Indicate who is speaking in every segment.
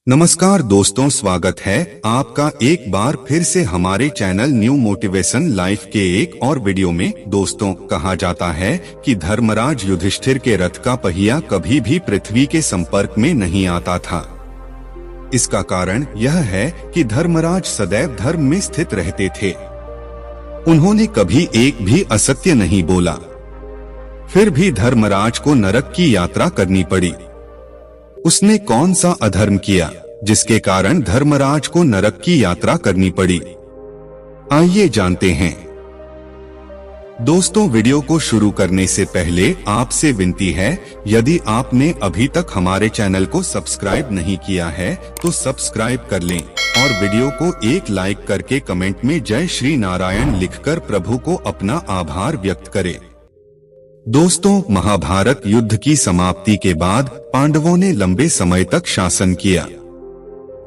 Speaker 1: नमस्कार दोस्तों, स्वागत है आपका एक बार फिर से हमारे चैनल न्यू मोटिवेशन लाइफ के एक और वीडियो में। दोस्तों, कहा जाता है कि धर्मराज युधिष्ठिर के रथ का पहिया कभी भी पृथ्वी के संपर्क में नहीं आता था। इसका कारण यह है कि धर्मराज सदैव धर्म में स्थित रहते थे। उन्होंने कभी एक भी असत्य नहीं बोला। फिर भी धर्मराज को नरक की यात्रा करनी पड़ी। उसने कौन सा अधर्म किया जिसके कारण धर्मराज को नरक की यात्रा करनी पड़ी? आइए जानते हैं। दोस्तों, वीडियो को शुरू करने से पहले आपसे विनती है, यदि आपने अभी तक हमारे चैनल को सब्सक्राइब नहीं किया है तो सब्सक्राइब कर लें और वीडियो को एक लाइक करके कमेंट में जय श्री नारायण लिखकर प्रभु को अपना आभार व्यक्त करें। दोस्तों, महाभारत युद्ध की समाप्ति के बाद पांडवों ने लंबे समय तक शासन किया।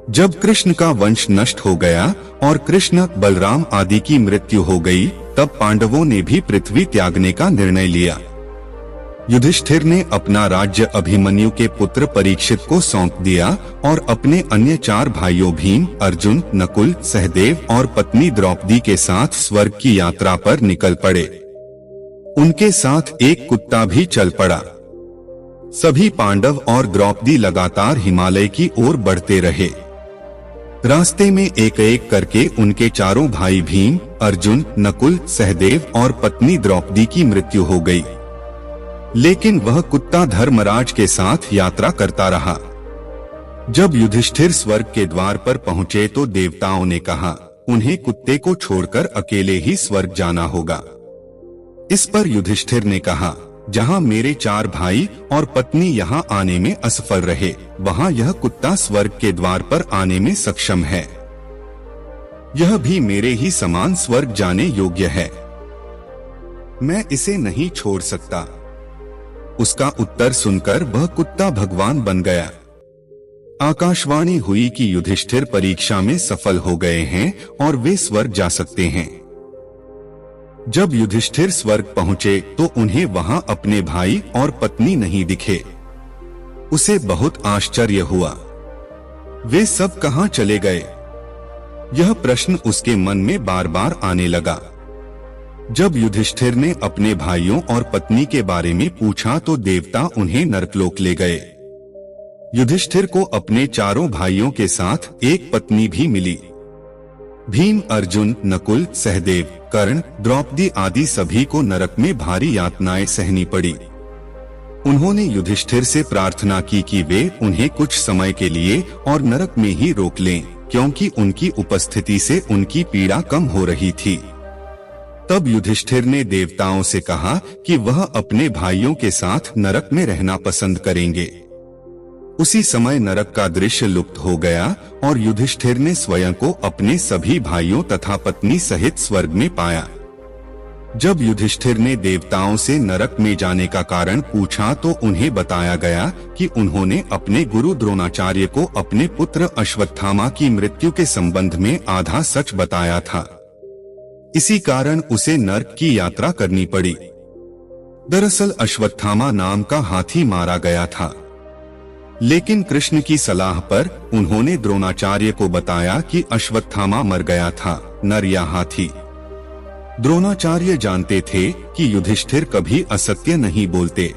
Speaker 1: जब कृष्ण का वंश नष्ट हो गया और कृष्ण, बलराम आदि की मृत्यु हो गई, तब पांडवों ने भी पृथ्वी त्यागने का निर्णय लिया। युधिष्ठिर ने अपना राज्य अभिमन्यु के पुत्र परीक्षित को सौंप दिया और अपने अन्य 4 भाइयों भीम, अर्जुन, नकुल, सहदेव और पत्नी द्रौपदी के साथ स्वर्ग की यात्रा पर निकल पड़े। उनके साथ एक कुत्ता भी चल पड़ा। सभी पांडव और द्रौपदी लगातार हिमालय की ओर बढ़ते रहे। रास्ते में एक एक करके उनके 4 भाई भीम, अर्जुन, नकुल, सहदेव और पत्नी द्रौपदी की मृत्यु हो गई। लेकिन वह कुत्ता धर्मराज के साथ यात्रा करता रहा। जब युधिष्ठिर स्वर्ग के द्वार पर पहुंचे तो देवताओं ने कहा, उन्हें कुत्ते को छोड़कर अकेले ही स्वर्ग जाना होगा। इस पर युधिष्ठिर ने कहा, जहां मेरे 4 भाई और पत्नी यहां आने में असफल रहे, वहां यह कुत्ता स्वर्ग के द्वार पर आने में सक्षम है। यह भी मेरे ही समान स्वर्ग जाने योग्य है। मैं इसे नहीं छोड़ सकता। उसका उत्तर सुनकर वह कुत्ता भगवान बन गया। आकाशवाणी हुई कि युधिष्ठिर परीक्षा में सफल हो गए हैं और वे स्वर्ग जा सकते हैं। जब युधिष्ठिर स्वर्ग पहुंचे तो उन्हें वहां अपने भाई और पत्नी नहीं दिखे। उसे बहुत आश्चर्य हुआ। वे सब कहां चले गए? यह प्रश्न उसके मन में बार बार आने लगा। जब युधिष्ठिर ने अपने भाइयों और पत्नी के बारे में पूछा तो देवता उन्हें नरकलोक ले गए। युधिष्ठिर को अपने 4 भाइयों के साथ एक पत्नी भी मिली। भीम, अर्जुन, नकुल, सहदेव, कर्ण, द्रौपदी आदि सभी को नरक में भारी यातनाएं सहनी पड़ी। उन्होंने युधिष्ठिर से प्रार्थना की कि वे उन्हें कुछ समय के लिए और नरक में ही रोक लें, क्योंकि उनकी उपस्थिति से उनकी पीड़ा कम हो रही थी। तब युधिष्ठिर ने देवताओं से कहा कि वह अपने भाइयों के साथ नरक में रहना पसंद करेंगे। उसी समय नरक का दृश्य लुप्त हो गया और युधिष्ठिर ने स्वयं को अपने सभी भाइयों तथा पत्नी सहित स्वर्ग में पाया। जब युधिष्ठिर ने देवताओं से नरक में जाने का कारण पूछा तो उन्हें बताया गया कि उन्होंने अपने गुरु द्रोणाचार्य को अपने पुत्र अश्वत्थामा की मृत्यु के संबंध में आधा सच बताया था। इसी कारण उसे नरक की यात्रा करनी पड़ी। दरअसल अश्वत्थामा नाम का हाथी मारा गया था, लेकिन कृष्ण की सलाह पर उन्होंने द्रोणाचार्य को बताया कि अश्वत्थामा मर गया था, नर या हाथी। द्रोणाचार्य जानते थे कि युधिष्ठिर कभी असत्य नहीं बोलते।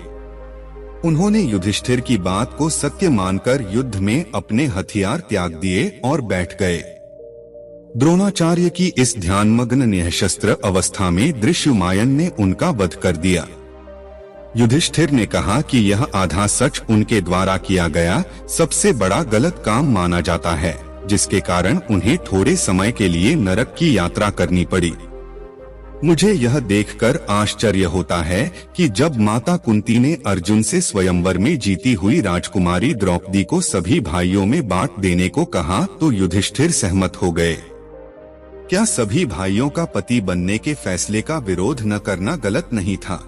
Speaker 1: उन्होंने युधिष्ठिर की बात को सत्य मानकर युद्ध में अपने हथियार त्याग दिए और बैठ गए। द्रोणाचार्य की इस ध्यानमग्न निःशस्त्र अवस्था में दृश्युमायन ने उनका वध कर दिया। युधिष्ठिर ने कहा कि यह आधा सच उनके द्वारा किया गया सबसे बड़ा गलत काम माना जाता है, जिसके कारण उन्हें थोड़े समय के लिए नरक की यात्रा करनी पड़ी। मुझे यह देखकर आश्चर्य होता है कि जब माता कुंती ने अर्जुन से स्वयंवर में जीती हुई राजकुमारी द्रौपदी को सभी भाइयों में बांट देने को कहा तो युधिष्ठिर सहमत हो गए। क्या सभी भाइयों का पति बनने के फैसले का विरोध न करना गलत नहीं था?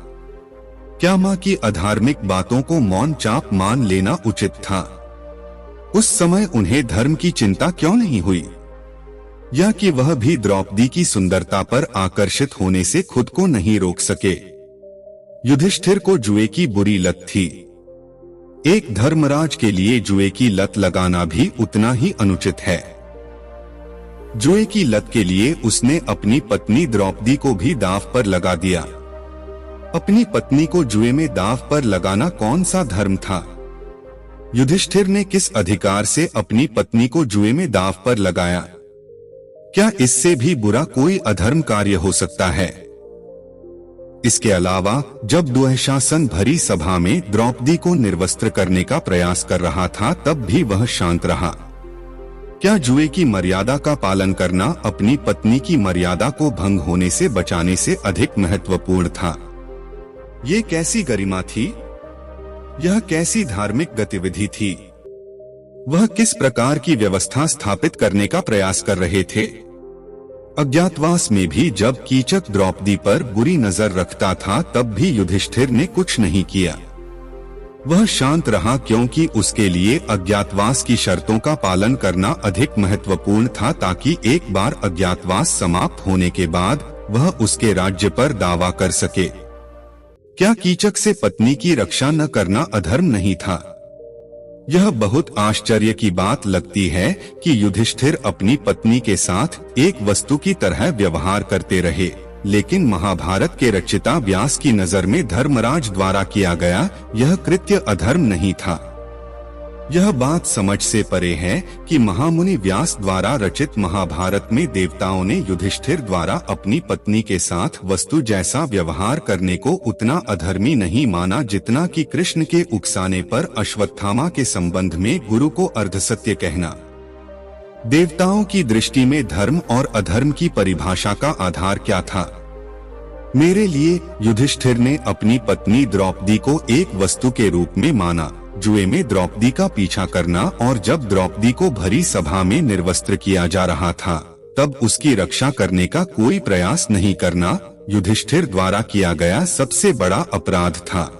Speaker 1: क्या मां की अधार्मिक बातों को मौन चाप मान लेना उचित था? उस समय उन्हें धर्म की चिंता क्यों नहीं हुई, या कि वह भी द्रौपदी की सुंदरता पर आकर्षित होने से खुद को नहीं रोक सके? युधिष्ठिर को जुए की बुरी लत थी। एक धर्मराज के लिए जुए की लत लगाना भी उतना ही अनुचित है। जुए की लत के लिए उसने अपनी पत्नी द्रौपदी को भी दांव पर लगा दिया। अपनी पत्नी को जुए में दांव पर लगाना कौन सा धर्म था? युधिष्ठिर ने किस अधिकार से अपनी पत्नी को जुए में दांव पर लगाया? क्या इससे भी बुरा कोई अधर्म कार्य हो सकता है? इसके अलावा जब दुःशासन भरी सभा में द्रौपदी को निर्वस्त्र करने का प्रयास कर रहा था तब भी वह शांत रहा। क्या जुए की मर्यादा का पालन करना अपनी पत्नी की मर्यादा को भंग होने से बचाने से अधिक महत्वपूर्ण था? ये कैसी गरिमा थी? यह कैसी धार्मिक गतिविधि थी? वह किस प्रकार की व्यवस्था स्थापित करने का प्रयास कर रहे थे? अज्ञातवास में भी जब कीचक द्रौपदी पर बुरी नजर रखता था तब भी युधिष्ठिर ने कुछ नहीं किया। वह शांत रहा क्योंकि उसके लिए अज्ञातवास की शर्तों का पालन करना अधिक महत्वपूर्ण था, ताकि एक बार अज्ञातवास समाप्त होने के बाद वह उसके राज्य पर दावा कर सके। क्या कीचक से पत्नी की रक्षा न करना अधर्म नहीं था? यह बहुत आश्चर्य की बात लगती है कि युधिष्ठिर अपनी पत्नी के साथ एक वस्तु की तरह व्यवहार करते रहे, लेकिन महाभारत के रचयिता व्यास की नजर में धर्मराज द्वारा किया गया यह कृत्य अधर्म नहीं था। यह बात समझ से परे है कि महामुनि व्यास द्वारा रचित महाभारत में देवताओं ने युधिष्ठिर द्वारा अपनी पत्नी के साथ वस्तु जैसा व्यवहार करने को उतना अधर्मी नहीं माना जितना कि कृष्ण के उकसाने पर अश्वत्थामा के संबंध में गुरु को अर्धसत्य कहना। देवताओं की दृष्टि में धर्म और अधर्म की परिभाषा का आधार क्या था? मेरे लिए युधिष्ठिर ने अपनी पत्नी द्रौपदी को एक वस्तु के रूप में माना, जुए में द्रौपदी का पीछा करना, और जब द्रौपदी को भरी सभा में निर्वस्त्र किया जा रहा था तब उसकी रक्षा करने का कोई प्रयास नहीं करना युधिष्ठिर द्वारा किया गया सबसे बड़ा अपराध था।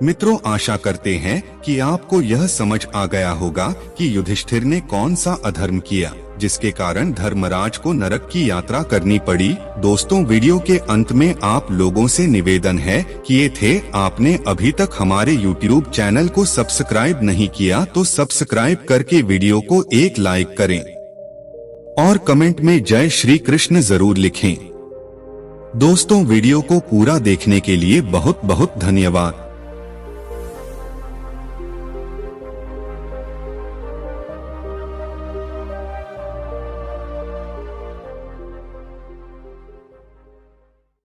Speaker 1: मित्रों, आशा करते हैं कि आपको यह समझ आ गया होगा कि युधिष्ठिर ने कौन सा अधर्म किया जिसके कारण धर्मराज को नरक की यात्रा करनी पड़ी। दोस्तों, वीडियो के अंत में आप लोगों से निवेदन है कि ये थे आपने अभी तक हमारे YouTube चैनल को सब्सक्राइब नहीं किया तो सब्सक्राइब करके वीडियो को एक लाइक करें और कमेंट में जय श्री कृष्ण जरूर लिखें। दोस्तों, वीडियो को पूरा देखने के लिए बहुत बहुत धन्यवाद।